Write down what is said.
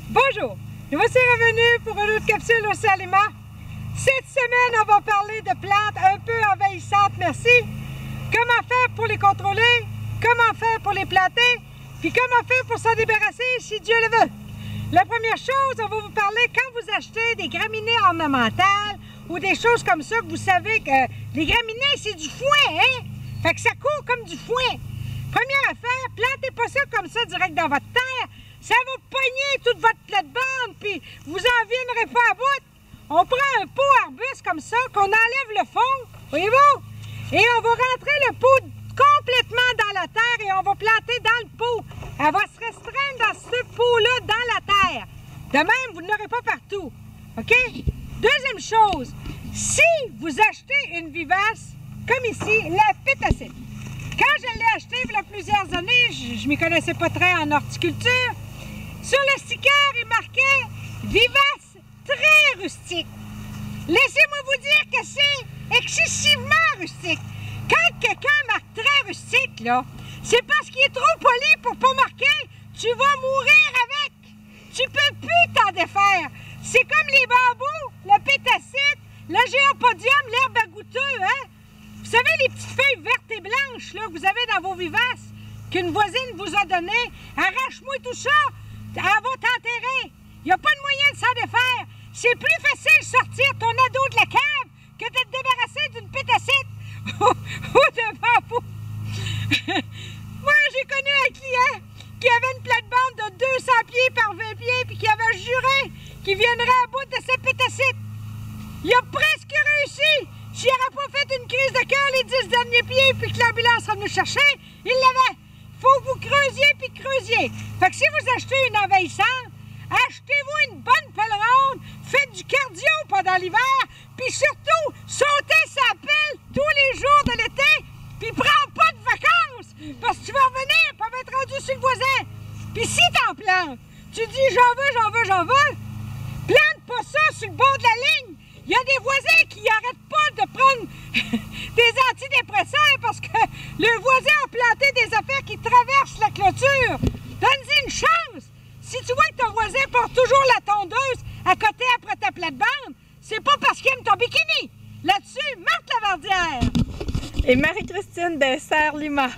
Bonjour, nous voici revenus pour une autre capsule Océan Lima. Cette semaine, on va parler de plantes un peu envahissantes, merci. Comment faire pour les contrôler, comment faire pour les planter, puis comment faire pour s'en débarrasser si Dieu le veut. La première chose, on va vous parler quand vous achetez des graminées ornementales ou des choses comme ça, que vous savez que les graminées, c'est du foin, hein? Fait que ça court comme du foin. Première affaire, plantez pas ça comme ça direct dans votre terre. Ça va pogner toute votre plate-bande, puis vous en viendrez pas à bout. On prend un pot arbuste comme ça, qu'on enlève le fond, voyez-vous? Et on va rentrer le pot complètement dans la terre et on va planter dans le pot. Elle va se restreindre dans ce pot-là, dans la terre. De même, vous n'aurez pas partout. OK? Deuxième chose, si vous achetez une vivace, comme ici, la pétacite. Quand je l'ai acheté il y a plusieurs années, je ne m'y connaissais pas très en horticulture, sur le sticker, il marquait « Vivace très rustique ». Laissez-moi vous dire que c'est excessivement rustique. Quand quelqu'un marque très rustique, là, c'est parce qu'il est trop poli pour pas marquer « Tu vas mourir avec ». Tu peux plus t'en défaire. C'est comme les bambous, le pétacite, le géopodium, l'herbe à goûteux, hein? Vous savez, les petites feuilles vertes et blanches là, que vous avez dans vos vivaces, qu'une voisine vous a données, arrache-moi tout ça, elle va t'enterrer. Il n'y a pas de moyen de s'en défaire. C'est plus facile de sortir ton ado de la cave que de te débarrasser d'une pétacite ou d'un bambou. Moi, j'ai connu un client qui avait une plate-bande de 200 pieds par 20 pieds puis qui avait juré qu'il viendrait à bout de sa pétacite. Il a presque réussi. S'il n'aurait pas fait une crise de cœur les 10 derniers pieds puis que l'ambulance soit venue chercher, il l'avait. Faut que vous creusiez puis creusiez. Fait que si vous achetez une envahissante, achetez-vous une bonne pelle ronde, faites du cardio pendant l'hiver, puis surtout, sautez sa pelle tous les jours de l'été, puis prends pas de vacances, parce que tu vas revenir pour être rendu sur le voisin. Puis si t'en plantes, tu dis j'en veux, plante pas ça sur le bord de la ligne. Il y a des voisins qui n'arrêtent pas de prendre des antidépresseurs parce que le voisin a planté des affaires qui traversent la clôture. Donne-y une chance. Si tu vois que ton voisin porte toujours la tondeuse à côté après ta plate-bande, c'est pas parce qu'il aime ton bikini. Là-dessus, Marthe Lavardière. Et Marie-Christine de Serre Lima.